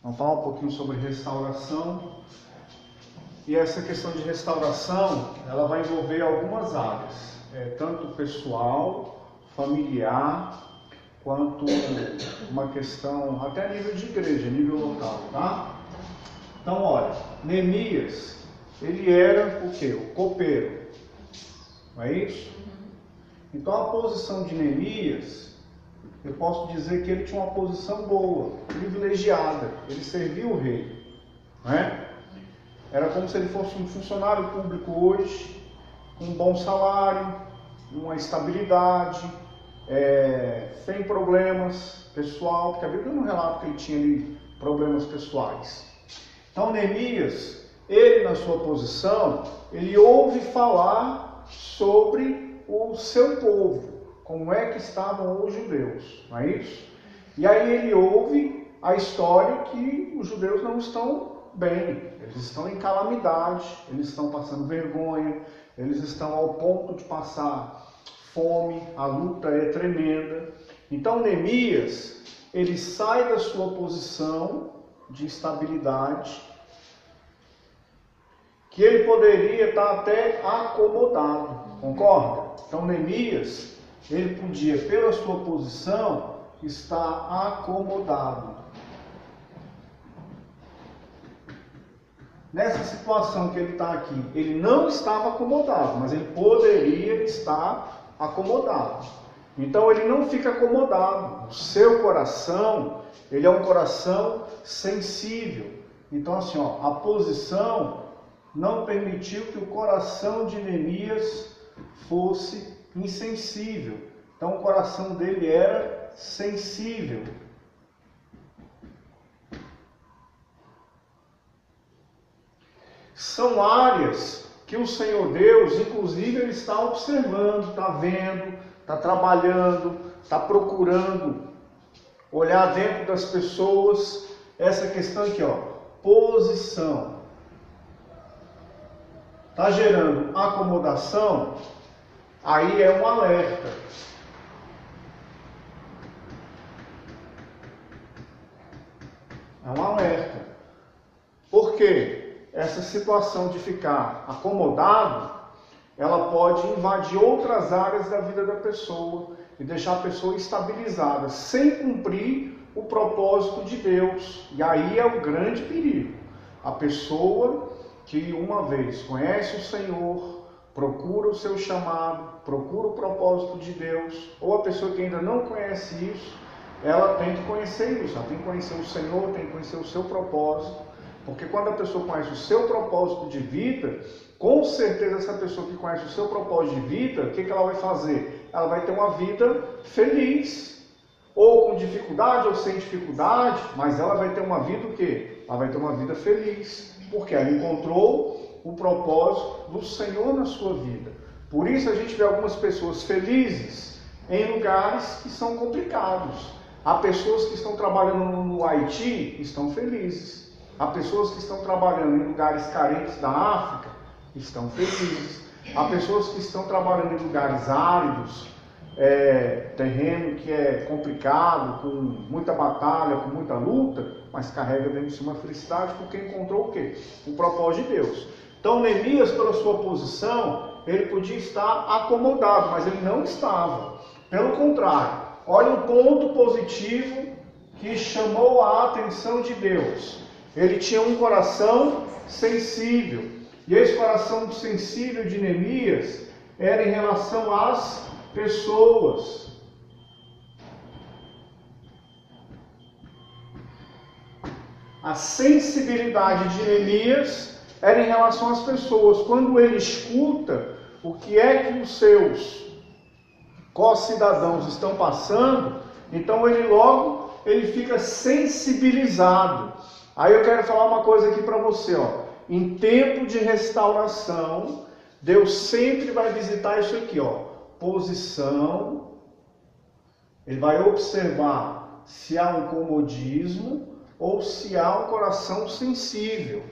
Vamos falar um pouquinho sobre restauração. E essa questão de restauração, ela vai envolver algumas áreas, tanto pessoal, familiar, quanto uma questão até a nível de igreja, nível local, tá? Então, olha, Neemias, ele era o quê? O copeiro, não é isso? Então, a posição de Neemias, eu posso dizer que ele tinha uma posição boa, privilegiada, ele serviu o rei, não é? Era como se ele fosse um funcionário público hoje, com um bom salário, uma estabilidade, sem problemas pessoal, porque a Bíblia não relata que ele tinha ali problemas pessoais. Então Neemias, ele na sua posição, ele ouve falar sobre o seu povo, como é que estavam os judeus, não é isso? E aí ele ouve a história que os judeus não estão bem, eles estão em calamidade, eles estão passando vergonha, eles estão ao ponto de passar fome, a luta é tremenda. Então Neemias, ele sai da sua posição de estabilidade, que ele poderia estar até acomodado, concorda? Então Neemias, ele podia, pela sua posição, estar acomodado. Nessa situação que ele está aqui, ele não estava acomodado, mas ele poderia estar acomodado. Então ele não fica acomodado. O seu coração, ele é um coração sensível. Então assim, ó, a posição não permitiu que o coração de Neemias fosse insensível. Então o coração dele era sensível. São áreas que o Senhor Deus, inclusive, ele está observando, está vendo, está trabalhando, está procurando olhar dentro das pessoas. Essa questão aqui, ó, posição. Está gerando acomodação? Aí é um alerta. É um alerta. Por quê? Essa situação de ficar acomodado, ela pode invadir outras áreas da vida da pessoa e deixar a pessoa estabilizada, sem cumprir o propósito de Deus. E aí é o grande perigo. A pessoa que uma vez conhece o Senhor, procura o seu chamado, procura o propósito de Deus, ou a pessoa que ainda não conhece isso, ela tem que conhecer isso, ela tem que conhecer o Senhor, tem que conhecer o seu propósito. Porque quando a pessoa conhece o seu propósito de vida, com certeza essa pessoa que conhece o seu propósito de vida, o que ela vai fazer? Ela vai ter uma vida feliz, ou com dificuldade ou sem dificuldade, mas ela vai ter uma vida o quê? Ela vai ter uma vida feliz, porque ela encontrou o propósito do Senhor na sua vida. Por isso a gente vê algumas pessoas felizes em lugares que são complicados. Há pessoas que estão trabalhando no Haiti e estão felizes. Há pessoas que estão trabalhando em lugares carentes da África, estão felizes. Há pessoas que estão trabalhando em lugares áridos, terreno que é complicado, com muita batalha, com muita luta, mas carrega dentro de si uma felicidade porque encontrou o quê? O propósito de Deus. Então Neemias, pela sua posição, ele podia estar acomodado, mas ele não estava. Pelo contrário, olha um ponto positivo que chamou a atenção de Deus. Ele tinha um coração sensível. E esse coração sensível de Neemias era em relação às pessoas. A sensibilidade de Neemias era em relação às pessoas. Quando ele escuta o que é que os seus co-cidadãos estão passando, então ele fica sensibilizado. Aí eu quero falar uma coisa aqui para você, ó. Em tempo de restauração, Deus sempre vai visitar isso aqui, ó. Posição. Ele vai observar se há um comodismo ou se há um coração sensível.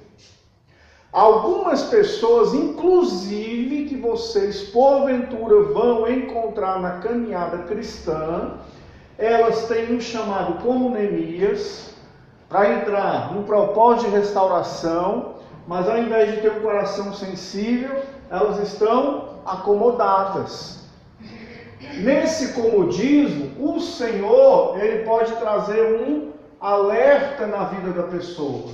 Algumas pessoas, inclusive, que vocês porventura vão encontrar na caminhada cristã, elas têm um chamado como Neemias, para entrar num propósito de restauração, mas ao invés de ter um coração sensível, elas estão acomodadas. Nesse comodismo, o Senhor, ele pode trazer um alerta na vida da pessoa.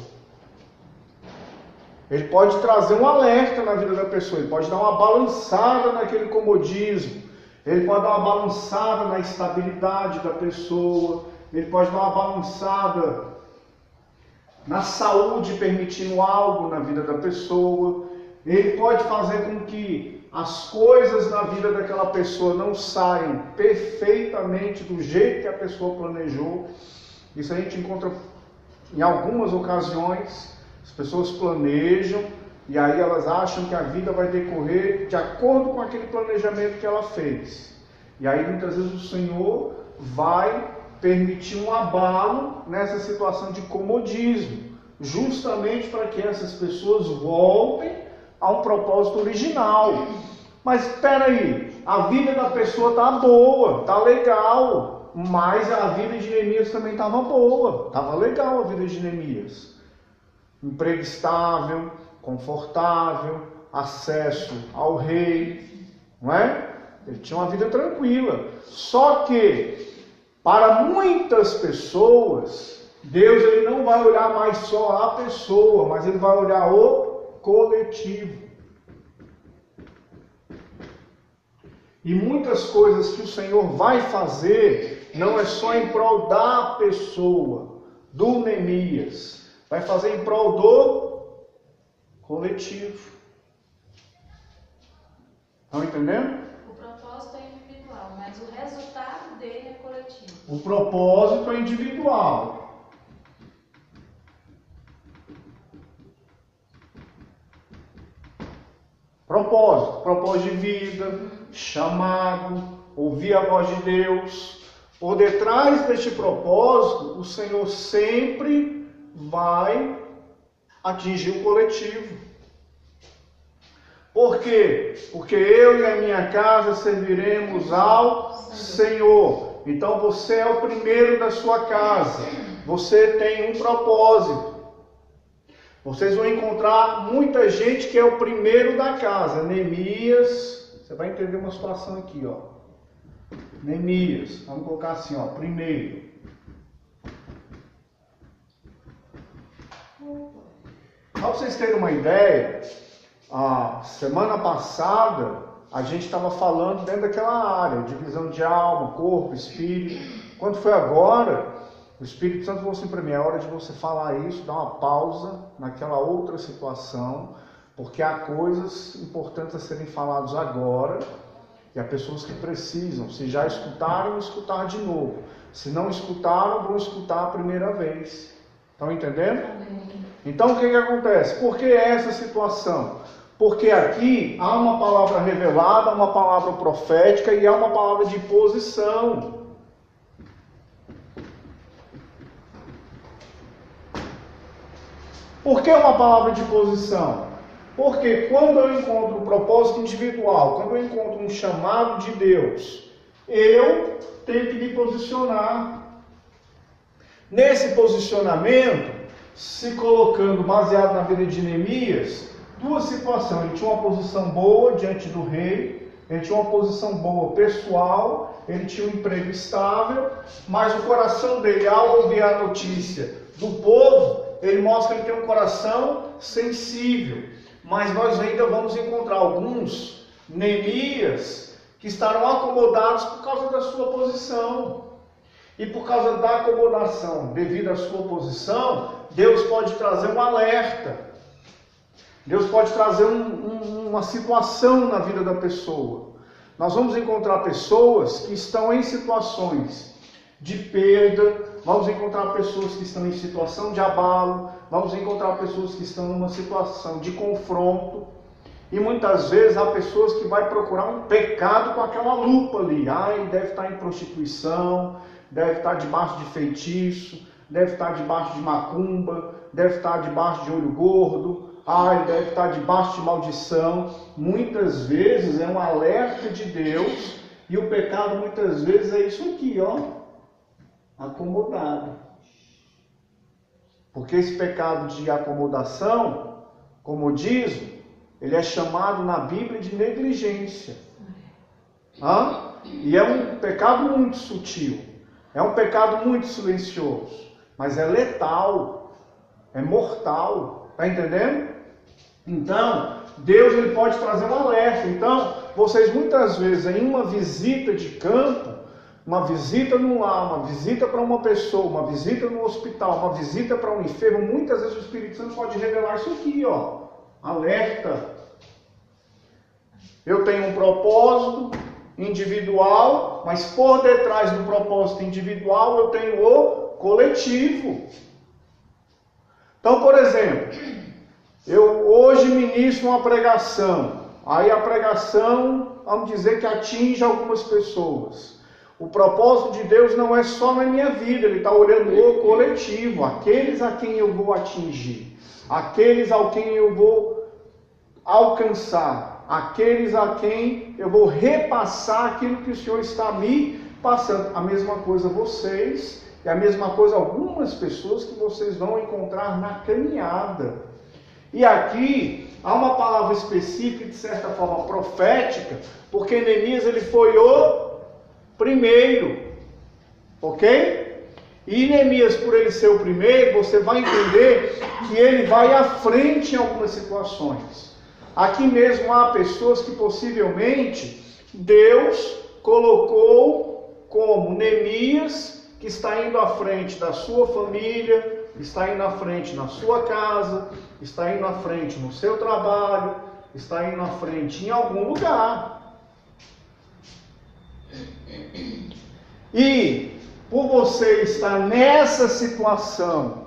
Ele pode trazer um alerta na vida da pessoa, ele pode dar uma balançada naquele comodismo, ele pode dar uma balançada na estabilidade da pessoa, ele pode dar uma balançada na saúde, permitindo algo na vida da pessoa, ele pode fazer com que as coisas na vida daquela pessoa não saiam perfeitamente do jeito que a pessoa planejou. Isso a gente encontra em algumas ocasiões. As pessoas planejam e aí elas acham que a vida vai decorrer de acordo com aquele planejamento que ela fez. E aí muitas vezes o Senhor vai permitir um abalo nessa situação de comodismo, justamente para que essas pessoas voltem a um propósito original. Mas espera aí, a vida da pessoa está boa, está legal, mas a vida de Neemias também estava boa, estava legal a vida de Neemias. Emprego estável, confortável, acesso ao rei, não é? Ele tinha uma vida tranquila. Só que, para muitas pessoas, Deus ele não vai olhar mais só a pessoa, mas ele vai olhar o coletivo. E muitas coisas que o Senhor vai fazer, não é só em prol da pessoa, do Neemias, vai fazer em prol do coletivo. Estão entendendo? O propósito é individual, mas o resultado dele é coletivo. O propósito é individual. Propósito de vida, chamado, ouvir a voz de Deus. Por detrás deste propósito, o Senhor sempre vai atingir o coletivo. Por quê? Porque eu e a minha casa serviremos ao Senhor. Então você é o primeiro da sua casa. Você tem um propósito. Vocês vão encontrar muita gente que é o primeiro da casa. Neemias, você vai entender uma situação aqui, ó. Neemias, vamos colocar assim, ó, primeiro. Para vocês terem uma ideia, a semana passada a gente estava falando dentro daquela área, divisão de alma, corpo, espírito. Quando foi agora, o Espírito Santo falou assim para mim, é hora de você falar isso, dar uma pausa naquela outra situação, porque há coisas importantes a serem faladas agora, e há pessoas que precisam, se já escutaram, escutar de novo. Se não escutaram, vão escutar a primeira vez. Estão entendendo? Então o que acontece? Por que essa situação? Porque aqui há uma palavra revelada, uma palavra profética e há uma palavra de posição. Por que uma palavra de posição? Porque quando eu encontro um propósito individual, quando eu encontro um chamado de Deus, eu tenho que me posicionar. Nesse posicionamento, se colocando baseado na vida de Neemias, duas situações. Ele tinha uma posição boa diante do rei, ele tinha uma posição boa pessoal, ele tinha um emprego estável, mas o coração dele, ao ouvir a notícia do povo, ele mostra que ele tem um coração sensível. Mas nós ainda vamos encontrar alguns Neemias que estarão acomodados por causa da sua posição. E por causa da acomodação, devido à sua posição, Deus pode trazer um alerta. Deus pode trazer uma situação na vida da pessoa. Nós vamos encontrar pessoas que estão em situações de perda, vamos encontrar pessoas que estão em situação de abalo, vamos encontrar pessoas que estão numa situação de confronto. E muitas vezes há pessoas que vão procurar um pecado com aquela lupa ali. Ele deve estar em prostituição, deve estar debaixo de feitiço, deve estar debaixo de macumba, deve estar debaixo de olho gordo, ele deve estar debaixo de maldição. Muitas vezes é um alerta de Deus, e o pecado muitas vezes é isso aqui, ó, acomodado. Porque esse pecado de acomodação, comodismo, ele é chamado na Bíblia de negligência. E é um pecado muito sutil. É um pecado muito silencioso. Mas é letal. É mortal. Está entendendo? Então, Deus ele pode trazer um alerta. Então, vocês muitas vezes em uma visita de campo, uma visita no lar, uma visita para uma pessoa, uma visita no hospital, uma visita para um enfermo, muitas vezes o Espírito Santo pode revelar isso aqui, ó. Alerta. Eu tenho um propósito individual, mas por detrás do propósito individual eu tenho o coletivo. Então, por exemplo, eu hoje ministro uma pregação. Aí a pregação, vamos dizer que atinge algumas pessoas. O propósito de Deus não é só na minha vida, Ele está olhando o coletivo, aqueles a quem eu vou atingir, aqueles a quem eu vou alcançar, aqueles a quem eu vou repassar aquilo que o Senhor está me passando. A mesma coisa vocês, e a mesma coisa algumas pessoas que vocês vão encontrar na caminhada. E aqui há uma palavra específica, de certa forma profética, porque Neemias ele foi o primeiro, ok? E Neemias, por ele ser o primeiro, você vai entender que ele vai à frente em algumas situações. Aqui mesmo há pessoas que possivelmente Deus colocou como Neemias, que está indo à frente da sua família, está indo à frente na sua casa, está indo à frente no seu trabalho, está indo à frente em algum lugar. E por você estar nessa situação,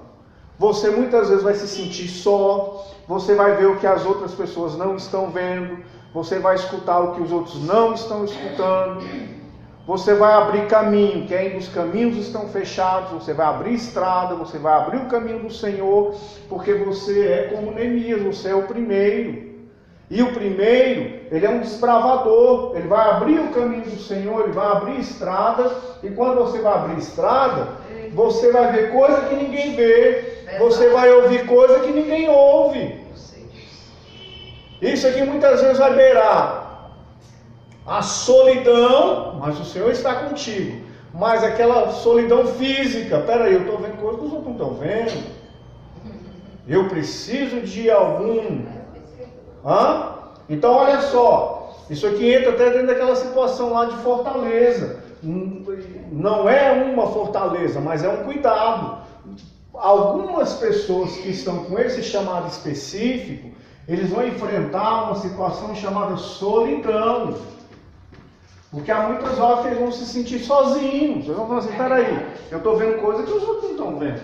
você muitas vezes vai se sentir só, você vai ver o que as outras pessoas não estão vendo, você vai escutar o que os outros não estão escutando, você vai abrir caminho, que ainda os caminhos estão fechados, você vai abrir estrada, você vai abrir o caminho do Senhor, porque você é como Neemias, você é o primeiro. E o primeiro, ele é um desbravador, ele vai abrir o caminho do Senhor, ele vai abrir estrada, e quando você vai abrir estrada, você vai ver coisa que ninguém vê, você vai ouvir coisa que ninguém ouve. Isso aqui muitas vezes vai beirar a solidão, mas o Senhor está contigo, mas aquela solidão física, peraí, eu estou vendo coisas que os outros não estão vendo, eu preciso de algum... Então olha só, isso aqui entra até dentro daquela situação lá de fortaleza. Não é uma fortaleza, mas é um cuidado. Algumas pessoas que estão com esse chamado específico, eles vão enfrentar uma situação chamada solidão. Porque há muitas horas que eles vão se sentir sozinhos. Eles vão falar assim, peraí, eu estou vendo coisa que os outros não estão vendo.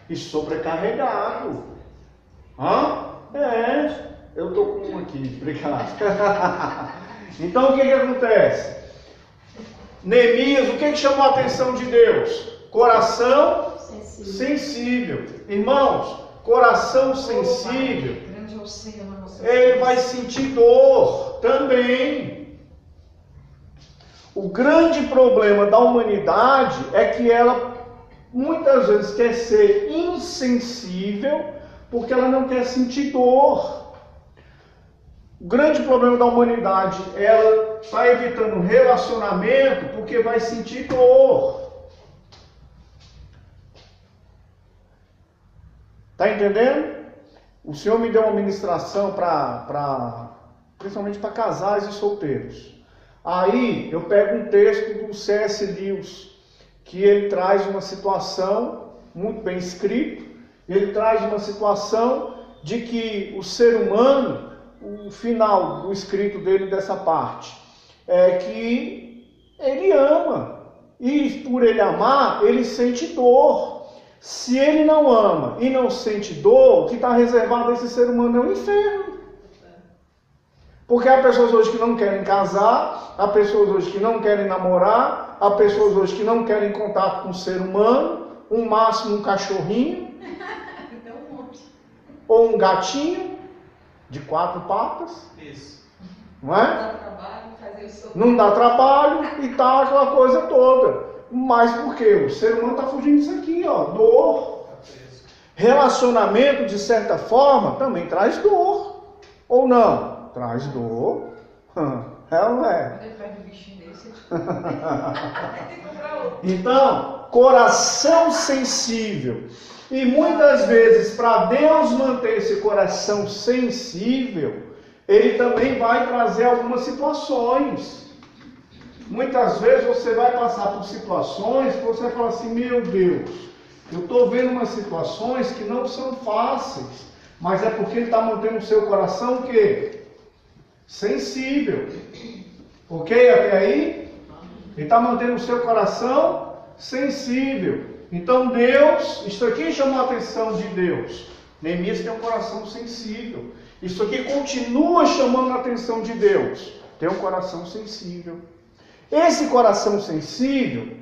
E sobrecarregado. Eu estou com um aqui, obrigado. Então o que acontece? Neemias, o que chamou a atenção de Deus? Coração sensível. Irmãos, coração sensível, ele vai sentir dor também. O grande problema da humanidade é que ela muitas vezes quer ser insensível porque ela não quer sentir dor. O grande problema da humanidade é ela está evitando relacionamento porque vai sentir dor. Está entendendo? O Senhor me deu uma ministração principalmente para casais e solteiros. Aí eu pego um texto do C.S. Lewis, que ele traz uma situação muito bem escrito. Ele traz uma situação de que o ser humano, o final do escrito dele dessa parte, é que ele ama. E por ele amar, ele sente dor. Se ele não ama e não sente dor, o que está reservado a esse ser humano é o inferno. Porque há pessoas hoje que não querem casar, há pessoas hoje que não querem namorar, há pessoas hoje que não querem contato com o ser humano, um máximo um cachorrinho, ou um gatinho de 4 patas. Isso. Não é? Não dá trabalho e tal, aquela coisa toda. Mas por quê? O ser humano está fugindo disso aqui, ó, dor. Relacionamento, de certa forma, também traz dor. Ou não? Traz dor. É ou não é? Então, coração sensível. E muitas vezes, para Deus manter esse coração sensível, Ele também vai trazer algumas situações. Muitas vezes você vai passar por situações que você vai falar assim, meu Deus, eu estou vendo umas situações que não são fáceis, mas é porque Ele está mantendo o seu coração o quê? Sensível. Ok? Até aí? Ele está mantendo o seu coração sensível. Então Deus, isso aqui chamou a atenção de Deus. Neemias tem um coração sensível. Isso aqui continua chamando a atenção de Deus. Tem um coração sensível. Esse coração sensível,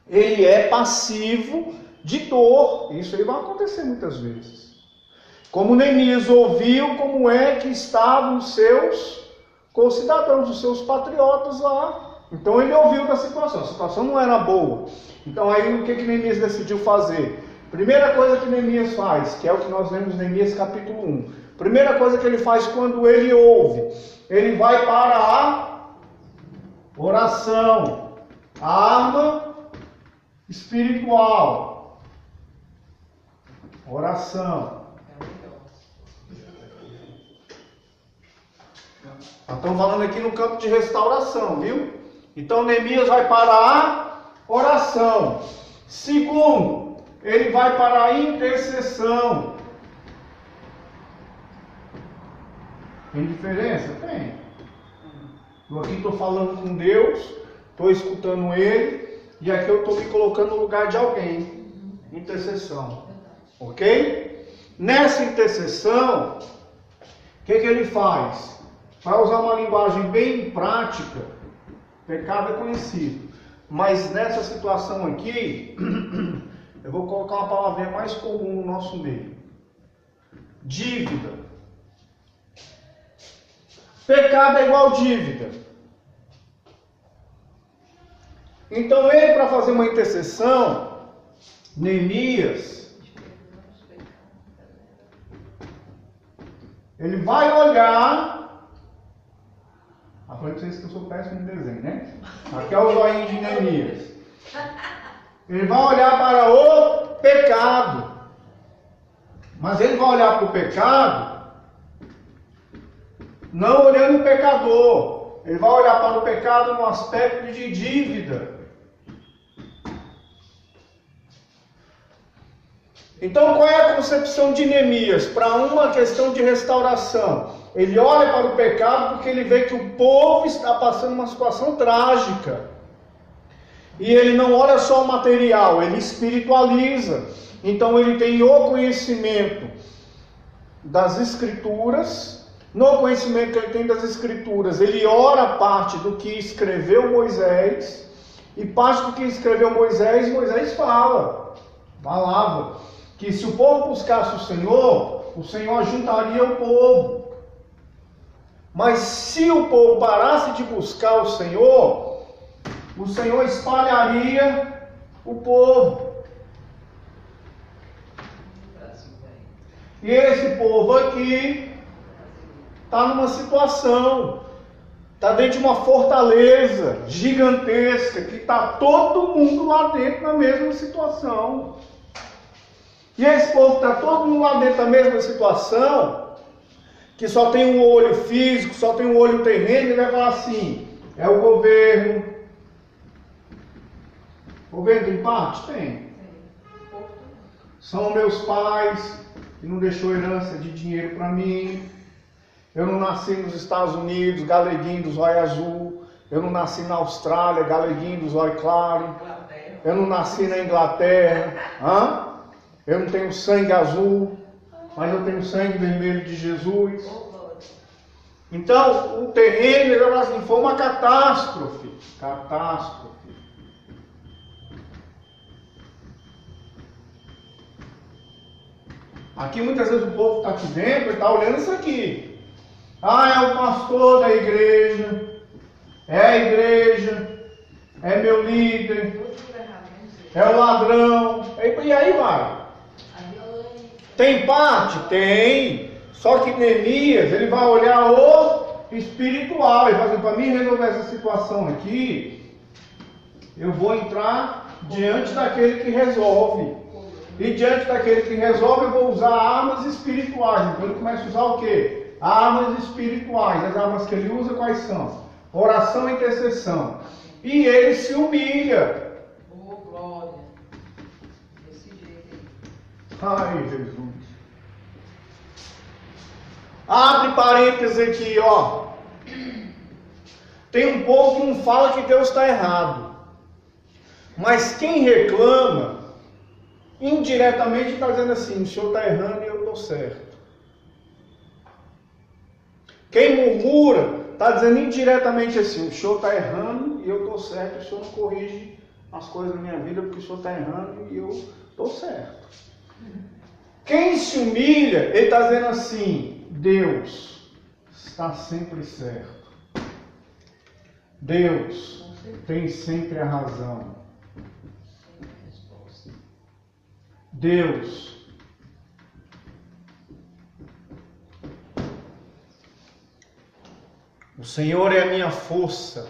ele é passivo de dor. Isso aí vai acontecer muitas vezes. Como Neemias ouviu como é que estavam os seus concidadãos, os seus patriotas lá. Então ele ouviu da situação. A situação não era boa. Então aí o que Neemias decidiu fazer? Primeira coisa que Neemias faz, que é o que nós lemos em Neemias capítulo 1. Primeira coisa que ele faz quando ele ouve, ele vai para a oração, a arma espiritual. Oração. Estamos falando aqui no campo de restauração, viu? Então Neemias vai para a oração. Segundo, ele vai para a intercessão. Tem diferença? Tem. Eu aqui estou falando com Deus, estou escutando Ele, e aqui eu estou me colocando no lugar de alguém. Intercessão. Ok? Nessa intercessão, o que ele faz? Para usar uma linguagem bem prática, pecado é conhecido. Mas nessa situação aqui, eu vou colocar uma palavrinha mais comum no nosso meio. Dívida. Pecado é igual dívida. Então ele, para fazer uma intercessão, Neemias, ele vai olhar. Eu falei para vocês que eu sou péssimo em desenho, né? Aqui é o joinha de Neemias. Ele vai olhar para o pecado. Mas ele vai olhar para o pecado não olhando o pecador. Ele vai olhar para o pecado no aspecto de dívida. Então, qual é a concepção de Neemias para uma questão de restauração? Ele olha para o pecado porque ele vê que o povo está passando uma situação trágica. E ele não olha só o material, ele espiritualiza. Então, ele tem o conhecimento das Escrituras. No conhecimento que ele tem das Escrituras, ele ora parte do que escreveu Moisés. E parte do que escreveu Moisés, Moisés falava que se o povo buscasse o Senhor juntaria o povo. Mas se o povo parasse de buscar o Senhor espalharia o povo. E esse povo aqui está numa situação, está dentro de uma fortaleza gigantesca, que está todo mundo lá dentro na mesma situação. E esse povo está todo mundo lá dentro da mesma situação, que só tem um olho físico, só tem um olho terreno, e vai falar assim, é o governo. O governo tem parte? Tem. São meus pais, que não deixou herança de dinheiro para mim. Eu não nasci nos Estados Unidos, galeguinho dos olhos azul. Eu não nasci na Austrália, galeguinho dos olhos claros. Eu não nasci na Inglaterra. Eu não tenho sangue azul, mas eu tenho sangue vermelho de Jesus. Então, o terreno, ele assim, foi uma catástrofe. Catástrofe. Aqui muitas vezes o povo está aqui dentro e está olhando isso aqui. É o pastor da igreja, é a igreja, é meu líder, é o ladrão, e aí vai. Tem parte? Tem. Só que Neemias, ele vai olhar o espiritual. Ele vai dizer, para mim resolver essa situação aqui, eu vou entrar diante daquele que resolve. E diante daquele que resolve, eu vou usar armas espirituais. Então ele começa a usar o quê? Armas espirituais. As armas que ele usa quais são? Oração e intercessão. E ele se humilha. Oh, glória. Desse jeito aí. Ai, Jesus. Abre parênteses aqui, ó. Tem um povo que não fala que Deus está errado. Mas quem reclama, indiretamente está dizendo assim, o Senhor está errando e eu estou certo. Quem murmura, está dizendo indiretamente assim, o Senhor está errando e eu estou certo, o Senhor não corrige as coisas na minha vida porque o Senhor está errando e eu estou certo. Quem se humilha, ele está dizendo assim, Deus está sempre certo. Deus tem sempre a razão. Deus o Senhor é a minha força.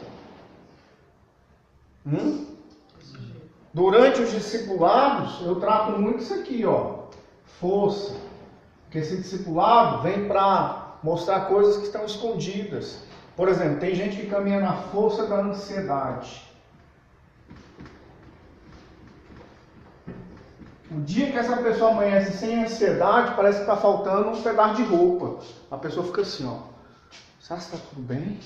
Durante os discipulados, eu trato muito isso aqui, ó. Força. Porque esse discipulado vem para mostrar coisas que estão escondidas. Por exemplo, tem gente que caminha na força da ansiedade. O dia que essa pessoa amanhece sem ansiedade, parece que está faltando um pedaço de roupa. A pessoa fica assim, ó. Será que está tudo bem?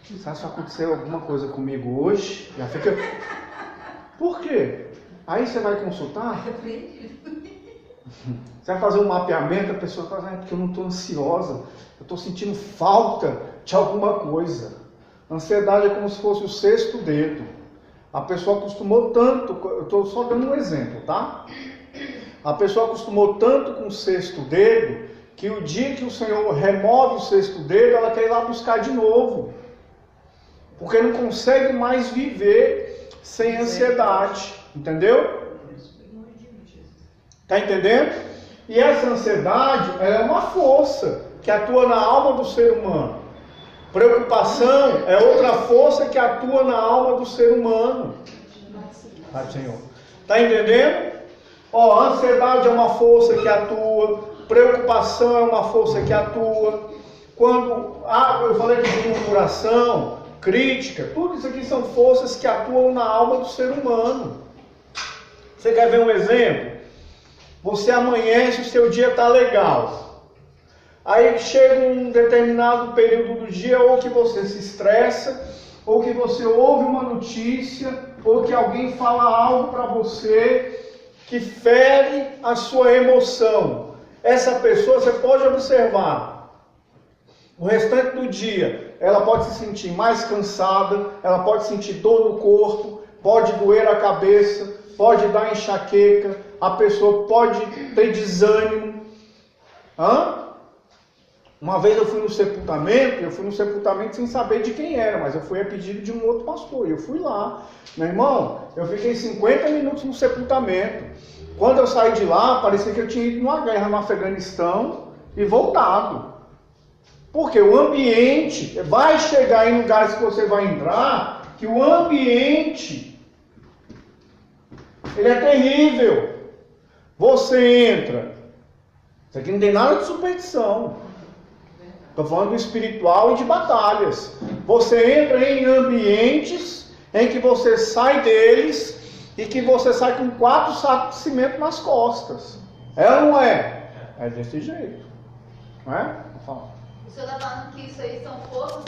Será que aconteceu alguma coisa comigo hoje? Já fica... Por quê? Aí você vai consultar? Você vai fazer um mapeamento, a pessoa fala, porque eu não estou ansiosa, eu estou sentindo falta de alguma coisa. Ansiedade é como se fosse o sexto dedo. A pessoa acostumou tanto, eu estou só dando um exemplo, tá? A pessoa acostumou tanto com o sexto dedo, que o dia que o Senhor remove o sexto dedo, ela quer ir lá buscar de novo. Porque não consegue mais viver sem ansiedade. Entendeu? Está entendendo? E essa ansiedade, ela é uma força que atua na alma do ser humano. Preocupação é outra força que atua na alma do ser humano. Tá, Senhor? Está entendendo? Ó, ansiedade é uma força que atua. Preocupação é uma força que atua. Quando eu falei de murmuração, crítica, tudo isso aqui são forças que atuam na alma do ser humano. Você quer ver um exemplo? Você amanhece, o seu dia está legal. Aí chega um determinado período do dia, ou que você se estressa, ou que você ouve uma notícia, ou que alguém fala algo para você que fere a sua emoção. Essa pessoa, você pode observar, o restante do dia, ela pode se sentir mais cansada, ela pode sentir dor no corpo, pode doer a cabeça, pode dar enxaqueca, a pessoa pode ter desânimo. Uma vez eu fui no sepultamento sem saber de quem era, mas eu fui a pedido de um outro pastor, e eu fui lá. Meu irmão, eu fiquei 50 minutos no sepultamento. Quando eu saí de lá, parecia que eu tinha ido numa guerra no Afeganistão e voltado. Porque o ambiente, vai chegar em lugares que você vai entrar, que o ambiente, ele é terrível. Você entra, isso aqui não tem nada de superstição. Estou falando do espiritual e de batalhas. Você entra em ambientes em que você sai deles e que você sai com 4 sacos de cimento nas costas. É ou não é? É desse jeito. Não é? Vou falar. O senhor está falando que isso aí são forças